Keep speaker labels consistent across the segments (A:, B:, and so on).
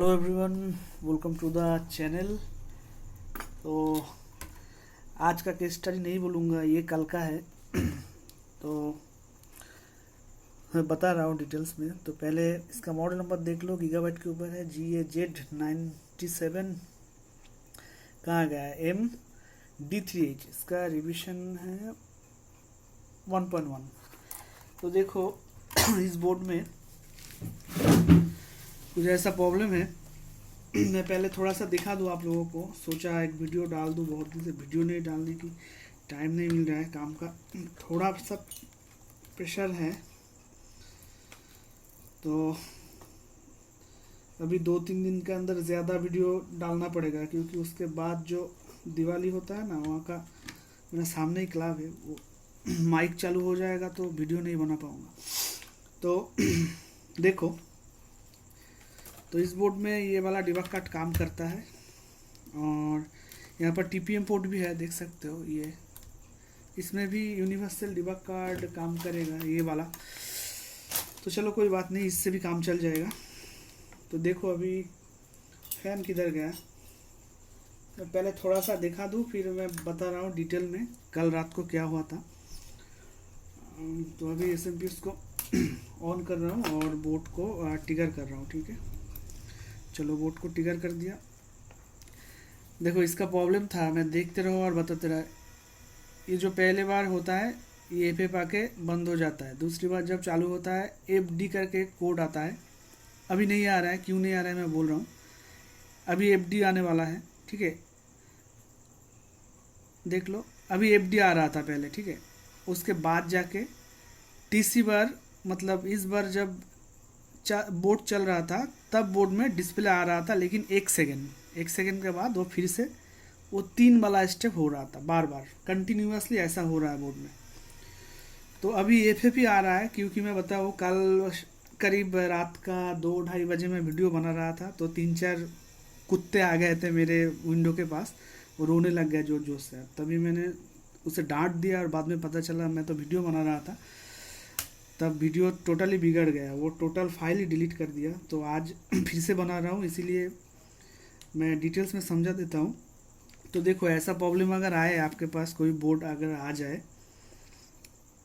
A: Hello everyone, welcome to the channel. तो आज का केस स्टडी नहीं बोलूँगा, ये कल का है। तो मैं बता रहा हूँ डिटेल्स में। तो पहले इसका मॉडल नंबर देख लो, गीगाबाइट के ऊपर है, GAZ97। कहाँ गया है? MD3H। इसका रिविजन है 1.1। तो देखो इस बोर्ड में कुछ ऐसा प्रॉब्लम है। मैं पहले थोड़ा सा दिखा दूँ आप लोगों को, सोचा एक वीडियो डाल दूँ। बहुत दिन से वीडियो नहीं डालने की टाइम नहीं मिल रहा है, काम का थोड़ा सा प्रेशर है। तो अभी 2-3 दिन के अंदर ज़्यादा वीडियो डालना पड़ेगा, क्योंकि उसके बाद जो दिवाली होता है ना, वहाँ का मेरा सामने ही क्लब है, वो माइक चालू हो जाएगा तो वीडियो नहीं बना पाऊँगा। तो देखो, तो इस बोर्ड में ये वाला डिबग कार्ड काम करता है, और यहाँ पर TPM पोर्ट भी है, देख सकते हो। ये इसमें भी यूनिवर्सल डिबग कार्ड काम करेगा, ये वाला। तो चलो कोई बात नहीं, इससे भी काम चल जाएगा। तो देखो अभी फैन किधर गया, मैं पहले थोड़ा सा दिखा दूँ, फिर मैं बता रहा हूँ डिटेल में कल रात को क्या हुआ था। तो अभी SMPS को ऑन कर रहा हूँ और बोर्ड को ट्रिगर कर रहा हूँ, ठीक है। चलो बोर्ड को ट्रिगर कर दिया। देखो इसका प्रॉब्लम था, मैं देखते रहो और बताते रहा। ये जो पहले बार होता है, ये FF आके बंद हो जाता है। दूसरी बार जब चालू होता है, FD करके कोड आता है। अभी नहीं आ रहा है, क्यों नहीं आ रहा है मैं बोल रहा हूँ। अभी FD आने वाला है, ठीक है। देख लो, अभी FD आ रहा था पहले, ठीक है। उसके बाद जाके तीसरी बार, मतलब इस बार जब बोर्ड चल रहा था, तब बोर्ड में डिस्प्ले आ रहा था, लेकिन 1 सेकेंड के बाद वो फिर से वो 3 वाला स्टेप हो रहा था। बार बार कंटिन्यूसली ऐसा हो रहा है बोर्ड में। तो अभी FF आ रहा है, क्योंकि मैं बताऊँ, कल करीब रात का 2-2:30 बजे मैं वीडियो बना रहा था, तो 3-4 कुत्ते आ गए थे मेरे विंडो के पास, वो रोने लग गया जोर जोर से। तभी मैंने उसे डांट दिया, और बाद में पता चला मैं तो वीडियो बना रहा था। तब वीडियो टोटली बिगड़ गया, वो टोटल फाइल ही डिलीट कर दिया। तो आज फिर से बना रहा हूँ, इसीलिए मैं डिटेल्स में समझा देता हूँ। तो देखो, ऐसा प्रॉब्लम अगर आए आपके पास, कोई बोर्ड अगर आ जाए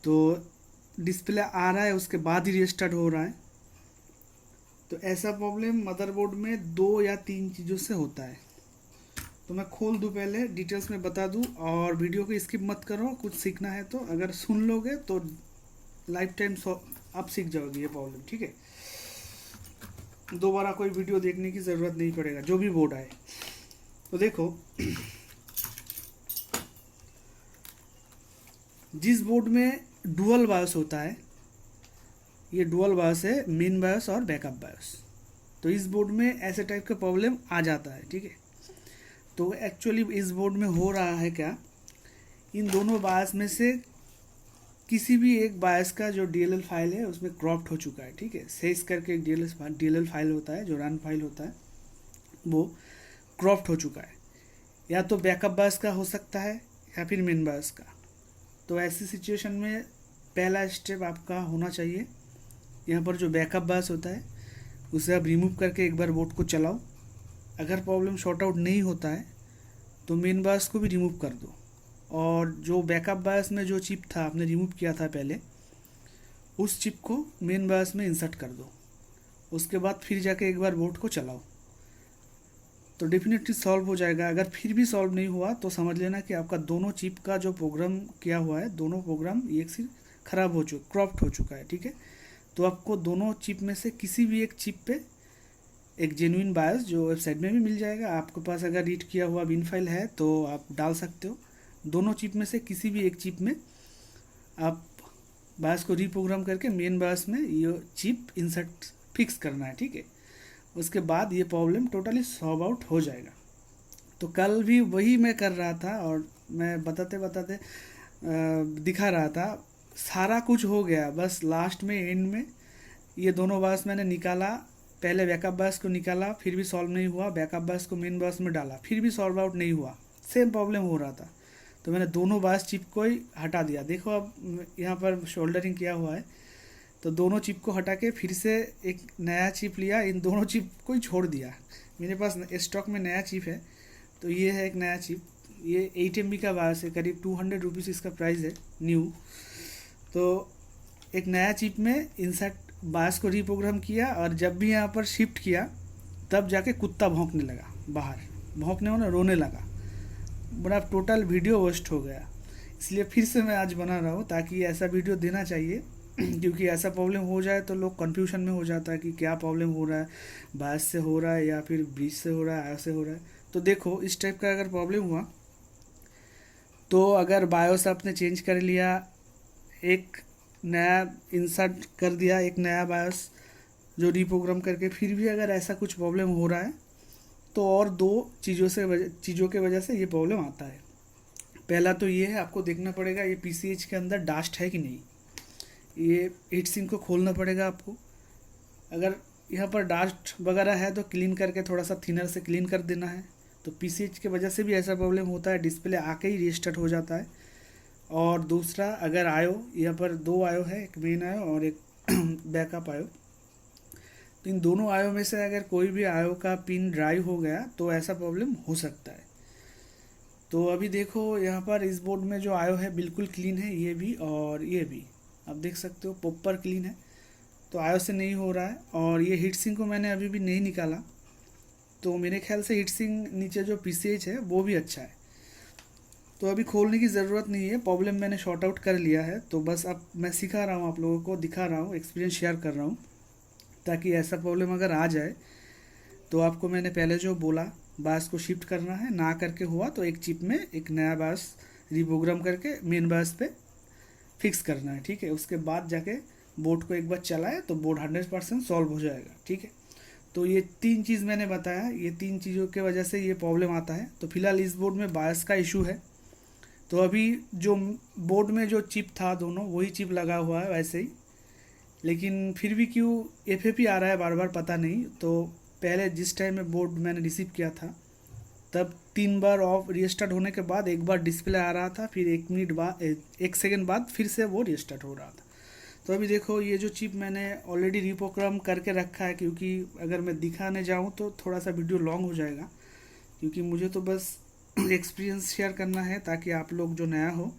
A: तो डिस्प्ले आ रहा है, उसके बाद ही रिस्टार्ट हो रहा है, तो ऐसा प्रॉब्लम मदरबोर्ड में 2 या 3 चीज़ों से होता है। तो मैं खोल दूँ, पहले डिटेल्स में बता दूँ, और वीडियो को स्किप मत करो। कुछ सीखना है तो अगर सुन लोगे तो लाइफ टाइम आप सीख जाओगे ये प्रॉब्लम, ठीक है। दोबारा कोई वीडियो देखने की ज़रूरत नहीं पड़ेगा, जो भी बोर्ड आए। तो देखो, जिस बोर्ड में डुअल बायोस होता है, ये डुअल बायोस है, मेन बायोस और बैकअप बायोस। तो इस बोर्ड में ऐसे टाइप का प्रॉब्लम आ जाता है, ठीक है। तो एक्चुअली इस बोर्ड में हो रहा है क्या, इन दोनों बायोस में से किसी भी एक बायोस का जो DLL फाइल है उसमें क्रॉप्ड हो चुका है, ठीक है। सेस करके एक DLL फाइल होता है, जो रन फाइल होता है, वो क्रॉप्ड हो चुका है। या तो बैकअप बायोस का हो सकता है, या फिर मेन बायोस का। तो ऐसी सिचुएशन में पहला स्टेप आपका होना चाहिए, यहाँ पर जो बैकअप बायोस होता है उसे आप रिमूव करके एक बार बोर्ड को चलाओ। अगर प्रॉब्लम शॉर्ट आउट नहीं होता है तो मेन बायोस को भी रिमूव कर दो, और जो बैकअप बायोस में जो चिप था आपने रिमूव किया था पहले, उस चिप को मेन बायोस में इंसर्ट कर दो। उसके बाद फिर जाके एक बार बोर्ड को चलाओ, तो डेफिनेटली सॉल्व हो जाएगा। अगर फिर भी सॉल्व नहीं हुआ तो समझ लेना कि आपका दोनों चिप का जो प्रोग्राम किया हुआ है, दोनों प्रोग्राम एक से ख़राब हो चुका, क्रॉप्ड हो चुका है, ठीक है। तो आपको दोनों चिप में से किसी भी एक चिप पे एक जेन्युइन बायोस, जो वेबसाइट में भी मिल जाएगा, आपके पास अगर रीड किया हुआ बिन फाइल है तो आप डाल सकते हो। दोनों चिप में से किसी भी एक चिप में आप बायोस को रीप्रोग्राम करके मेन बायोस में ये चिप इंसर्ट फिक्स करना है, ठीक है। उसके बाद ये प्रॉब्लम टोटली सॉल्व आउट हो जाएगा। तो कल भी वही मैं कर रहा था, और मैं बताते बताते दिखा रहा था। सारा कुछ हो गया, बस लास्ट में एंड में ये दोनों बायोस मैंने निकाला। पहले बैकअप बायोस को निकाला, फिर भी सॉल्व नहीं हुआ। बैकअप बायोस को मेन बायोस में डाला, फिर भी सॉल्व आउट नहीं हुआ, सेम प्रॉब्लम हो रहा था। तो मैंने दोनों बायोस चिप को ही हटा दिया। देखो अब यहाँ पर शोल्डरिंग किया हुआ है, तो दोनों चिप को हटा के फिर से एक नया चिप लिया, इन दोनों चिप को ही छोड़ दिया। मेरे पास स्टॉक में नया चिप है, तो ये है एक नया चिप। ये 8 MB का बायोस है, करीब 200 रुपीज़ इसका प्राइस है न्यू। तो एक नया चिप में इंसर्ट बायोस को रीप्रोग्राम किया, और जब भी यहाँ पर शिफ्ट किया तब जाके कुत्ता भौंकने लगा, बाहर भौंकने वाला रोने लगा, बड़ा टोटल वीडियो वेस्ट हो गया। इसलिए फिर से मैं आज बना रहा हूँ, ताकि ऐसा वीडियो देना चाहिए क्योंकि ऐसा प्रॉब्लम हो जाए तो लोग कन्फ्यूजन में हो जाता है कि क्या प्रॉब्लम हो रहा है, बायस से हो रहा है या फिर ब्रिज से हो रहा है, आयोस से हो रहा है। तो देखो इस टाइप का अगर प्रॉब्लम हुआ तो अगर बायोस आपने चेंज कर लिया, एक नया इंसर्ट कर दिया, एक नया बायोस जो रीप्रोग्राम करके, फिर भी अगर ऐसा कुछ प्रॉब्लम हो रहा है तो और दो चीज़ों के वजह से ये प्रॉब्लम आता है। पहला तो ये है, आपको देखना पड़ेगा ये PCH के अंदर डास्ट है कि नहीं। ये हीट सिंक को खोलना पड़ेगा आपको। अगर यहाँ पर डास्ट वगैरह है तो क्लीन करके थोड़ा सा थिनर से क्लीन कर देना है। तो PCH की वजह से भी ऐसा प्रॉब्लम होता है, डिस्प्ले आके ही रीस्टार्ट हो जाता है। और दूसरा, अगर आयो, यहाँ पर 2 आयो है, एक मेन आयो और एक बैकअप आयो। तो इन दोनों आयो में से अगर कोई भी आयो का पिन ड्राई हो गया तो ऐसा प्रॉब्लम हो सकता है। तो अभी देखो यहाँ पर इस बोर्ड में जो आयो है बिल्कुल क्लीन है, ये भी और ये भी आप देख सकते हो प्रॉपर क्लीन है, तो आयो से नहीं हो रहा है। और ये हीट सिंक को मैंने अभी भी नहीं निकाला, तो मेरे ख्याल से हीट सिंक नीचे जो PCH है वो भी अच्छा है, तो अभी खोलने की ज़रूरत नहीं है। प्रॉब्लम मैंने शॉर्ट आउट कर लिया है, तो बस अब मैं सिखा रहा हूँ, आप लोगों को दिखा रहा हूँ, एक्सपीरियंस शेयर कर रहा हूँ, ताकि ऐसा प्रॉब्लम अगर आ जाए तो आपको मैंने पहले जो बोला बायस को शिफ्ट करना है, ना करके हुआ तो एक चिप में एक नया बायस रीप्रोग्राम करके मेन बायस पे फिक्स करना है, ठीक है। उसके बाद जाके बोर्ड को एक बार चलाए तो बोर्ड 100% सॉल्व हो जाएगा, ठीक है। तो ये 3 चीज़ मैंने बताया, ये 3 चीज़ों के वजह से ये प्रॉब्लम आता है। तो फिलहाल इस बोर्ड में बायस का इशू है, तो अभी जो बोर्ड में जो चिप था दोनों वही चिप लगा हुआ है वैसे ही, लेकिन फिर भी क्यों FFP आ रहा है बार बार पता नहीं। तो पहले जिस टाइम में बोर्ड मैंने रिसीव किया था तब 3 बार ऑफ रीस्टार्ट होने के बाद एक बार डिस्प्ले आ रहा था, फिर 1 मिनट बाद 1 सेकेंड बाद फिर से वो रीस्टार्ट हो रहा था। तो अभी देखो ये जो चिप मैंने ऑलरेडी रीप्रोग्राम करके रखा है, क्योंकि अगर मैं दिखाने जाऊँ तो थोड़ा सा वीडियो लॉन्ग हो जाएगा, क्योंकि मुझे तो बस एक्सपीरियंस शेयर करना है ताकि आप लोग जो नया हो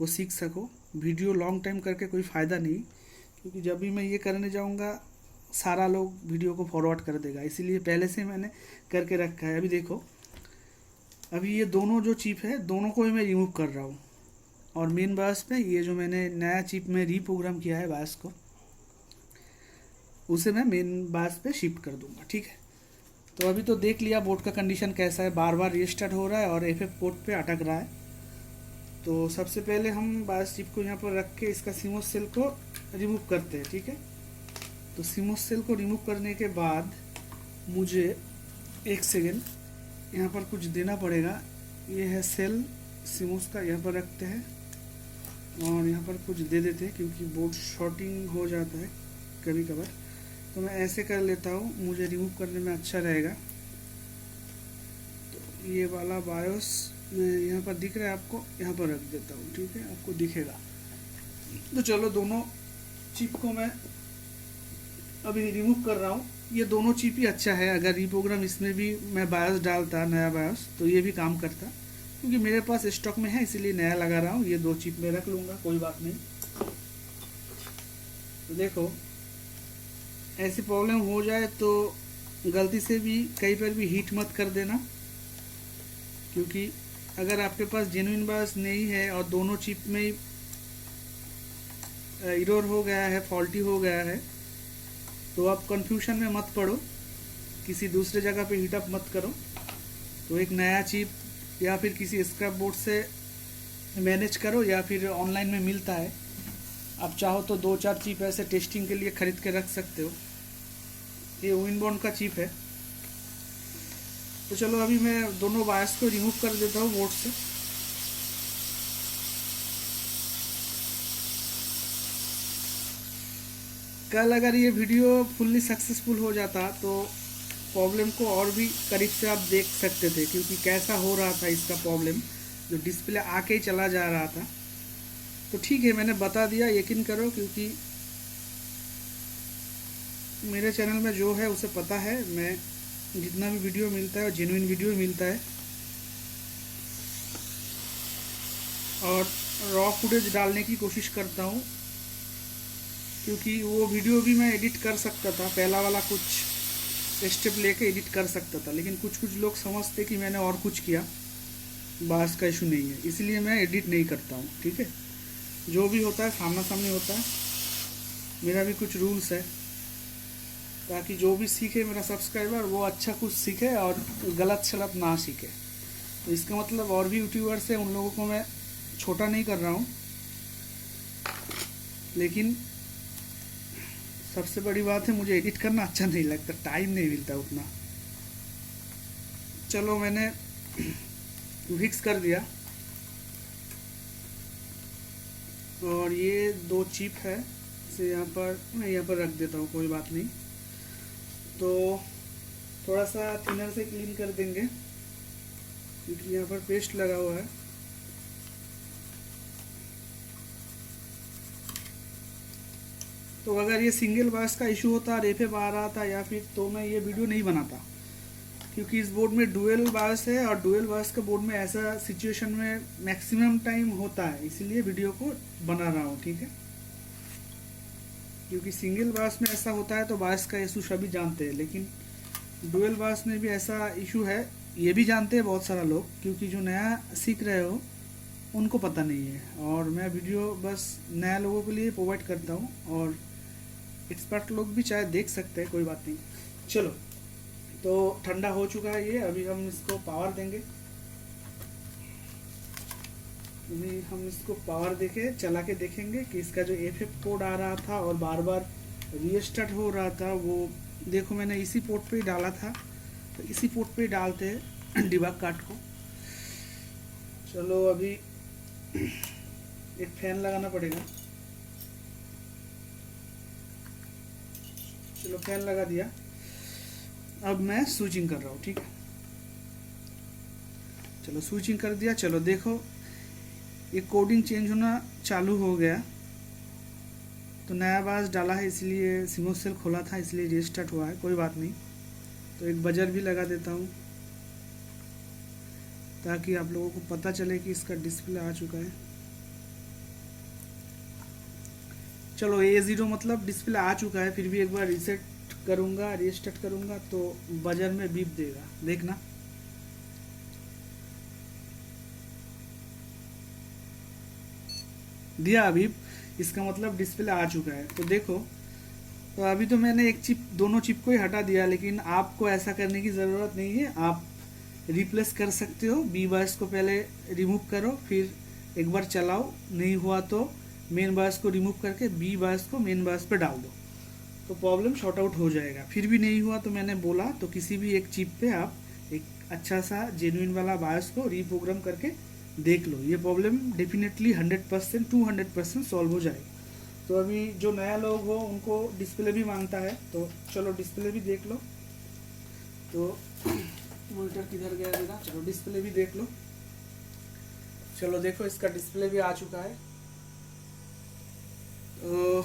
A: वो सीख सको। वीडियो लॉन्ग टाइम करके कोई फ़ायदा नहीं, क्योंकि जब भी मैं ये करने जाऊँगा सारा लोग वीडियो को फॉरवर्ड कर देगा, इसीलिए पहले से मैंने करके रखा है। अभी देखो, अभी ये दोनों जो चिप है दोनों को ही मैं रिमूव कर रहा हूँ, और मेन बायस पे ये जो मैंने नया चिप में रीप्रोग्राम किया है बायस को, उसे मैं मेन बायस पे शिफ्ट कर दूंगा, ठीक है। तो अभी तो देख लिया बोर्ड का कंडीशन कैसा है, बार बार रीस्टार्ट हो रहा है और FF पोर्ट पे अटक रहा है। तो सबसे पहले हम बायस चिप को यहाँ पर रख के इसका CMOS सेल को रिमूव करते हैं, ठीक है। तो CMOS सेल को रिमूव करने के बाद मुझे 1 सेकेंड यहाँ पर कुछ देना पड़ेगा। ये है सेल CMOS का, यहाँ पर रखते हैं और यहाँ पर कुछ दे देते हैं, क्योंकि बोर्ड शॉर्टिंग हो जाता है कभी कभार। तो मैं ऐसे कर लेता हूँ, मुझे रिमूव करने में अच्छा रहेगा। तो ये वाला बायोस मैं यहाँ पर दिख रहा है आपको, यहाँ पर रख देता हूँ, ठीक है, आपको दिखेगा। तो चलो दोनों चिप को मैं अभी रिमूव कर रहा हूँ। ये दोनों चिप ही अच्छा है, अगर रीप्रोग्राम इसमें भी मैं बायोस डालता, नया बायोस, तो ये भी काम करता, क्योंकि मेरे पास स्टॉक में है इसीलिए नया लगा रहा हूँ। ये 2 चिप में रख लूँगा, कोई बात नहीं। तो देखो ऐसी प्रॉब्लम हो जाए तो गलती से भी कहीं पर भी हीट मत कर देना, क्योंकि अगर आपके पास जेन्युइन बायोस नहीं है और दोनों चिप में एरर हो गया है, फॉल्टी हो गया है, तो आप कंफ्यूजन में मत पड़ो, किसी दूसरे जगह पे हीटअप मत करो। तो एक नया चिप या फिर किसी स्क्रैप बोर्ड से मैनेज करो, या फिर ऑनलाइन में मिलता है, आप चाहो तो 2-4 चिप ऐसे टेस्टिंग के लिए ख़रीद के रख सकते हो। ये विनबॉन्ड का चिप है। तो चलो अभी मैं दोनों बायस को रिमूव कर देता हूँ बोर्ड से। कल अगर ये वीडियो फुल्ली सक्सेसफुल हो जाता तो प्रॉब्लम को और भी करीब से आप देख सकते थे, क्योंकि कैसा हो रहा था इसका प्रॉब्लम, जो डिस्प्ले आके ही चला जा रहा था। तो ठीक है, मैंने बता दिया, यकीन करो, क्योंकि मेरे चैनल में जो है उसे पता है, मैं जितना भी वीडियो मिलता है जेन्युइन वीडियो मिलता है, और रॉ फुटेज डालने की कोशिश करता हूँ, क्योंकि वो वीडियो भी मैं एडिट कर सकता था, पहला वाला कुछ स्टेप लेके एडिट कर सकता था, लेकिन कुछ कुछ लोग समझते कि मैंने और कुछ किया, बास का इशू नहीं है, इसलिए मैं एडिट नहीं करता हूँ। ठीक है, जो भी होता है सामना सामने होता है, मेरा भी कुछ रूल्स है, ताकि जो भी सीखे मेरा सब्सक्राइबर वो अच्छा कुछ सीखे और गलत शलत ना सीखे। तो इसका मतलब और भी यूट्यूबर्स हैं, उन लोगों को मैं छोटा नहीं कर रहा हूँ, लेकिन सबसे बड़ी बात है मुझे एडिट करना अच्छा नहीं लगता, टाइम नहीं मिलता उतना। चलो मैंने फिक्स कर दिया, और ये 2 चिप है, इसे यहाँ पर मैं यहाँ पर रख देता हूँ, कोई बात नहीं। तो थोड़ा सा थिनर से क्लीन कर देंगे, क्योंकि यहाँ पर पेस्ट लगा हुआ है। तो अगर ये सिंगल बास का इशू होता, रेफेब आ रहा था या फिर, तो मैं ये वीडियो नहीं बनाता, क्योंकि इस बोर्ड में डुअल बास है, और डुअल बास के बोर्ड में ऐसा सिचुएशन में मैक्सिमम टाइम होता है, इसीलिए वीडियो को बना रहा हूँ। ठीक है, क्योंकि सिंगल बास में ऐसा होता है तो बास का इशू सभी जानते हैं, लेकिन डुअल बास में भी ऐसा इशू है, ये भी जानते हैं बहुत सारा लोग, क्योंकि जो नया सीख रहे हो उनको पता नहीं है, और मैं वीडियो बस नया लोगों के लिए प्रोवाइड करता हूँ, और एक्सपर्ट लोग भी चाहे देख सकते हैं, कोई बात नहीं। चलो, तो ठंडा हो चुका है ये, अभी हम इसको पावर देंगे, अभी हम इसको पावर देके चला के देखेंगे कि इसका जो एफएफ कोड आ रहा था और बार बार रीस्टार्ट हो रहा था, वो देखो मैंने इसी पोर्ट पे ही डाला था, तो इसी पोर्ट पे ही डालते हैं डिबग कार्ड को। चलो अभी एक फैन लगाना पड़ेगा, चलो फैन लगा दिया, अब मैं स्विचिंग कर रहा हूँ। ठीक है, चलो स्विचिंग कर दिया। चलो देखो ये कोडिंग चेंज होना चालू हो गया, तो नया बास डाला है, इसलिए स्मूथ सेल खोला था, इसलिए रीस्टार्ट हुआ है, कोई बात नहीं। तो एक बजर भी लगा देता हूँ, ताकि आप लोगों को पता चले कि इसका डिस्प्ले आ चुका है। चलो A0 मतलब डिस्प्ले आ चुका है, फिर भी एक बार रीसेट करूँगा, रीस्टार्ट करूँगा तो बजर में बीप देगा, देखना। दिया अभी, इसका मतलब डिस्प्ले आ चुका है। तो देखो, तो अभी तो मैंने एक चिप, दोनों चिप को ही हटा दिया, लेकिन आपको ऐसा करने की ज़रूरत नहीं है, आप रिप्लेस कर सकते हो। बी बायस को पहले रिमूव करो, फिर एक बार चलाओ, नहीं हुआ तो मेन बायस को रिमूव करके बी बायस को मेन बायस पे डाल दो, तो प्रॉब्लम शॉर्ट आउट हो जाएगा। फिर भी नहीं हुआ तो मैंने बोला, तो किसी भी एक चिप पे आप एक अच्छा सा जेन्युइन वाला बायस को रीप्रोग्राम करके देख लो, ये प्रॉब्लम डेफिनेटली 100% 200% सॉल्व हो जाएगा। तो अभी जो नया लोग हो उनको डिस्प्ले भी मांगता है, तो चलो डिस्प्ले भी देख लो। तो मॉनिटर किधर गया मेरा, चलो डिस्प्ले भी देख लो। चलो देखो, इसका डिस्प्ले भी आ चुका है। तो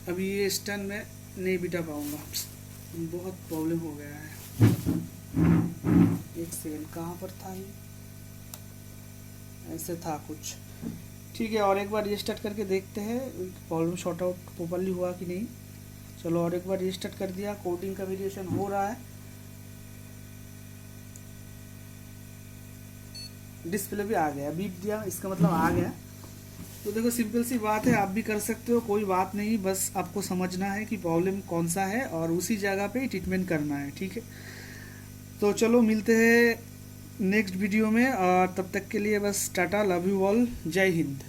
A: अभी ये स्टैंड में नहीं बिठा पाऊँगा, बहुत प्रॉब्लम हो गया है। एक सेकंड, कहाँ पर था ये, ऐसे था कुछ। ठीक है, और एक बार रीस्टार्ट करके देखते हैं प्रॉब्लम शॉर्ट आउट प्रॉपरली हुआ कि नहीं। चलो और एक बार रीस्टार्ट कर दिया, कोडिंग का वेरिएशन हो रहा है, डिस्प्ले भी आ गया, बीप दिया, इसका मतलब आ गया। तो देखो सिंपल सी बात है, आप भी कर सकते हो, कोई बात नहीं, बस आपको समझना है कि प्रॉब्लम कौन सा है और उसी जगह पे ही ट्रीटमेंट करना है। ठीक है, तो चलो मिलते हैं नेक्स्ट वीडियो में, और तब तक के लिए बस टाटा, लव यू ऑल, जय हिंद।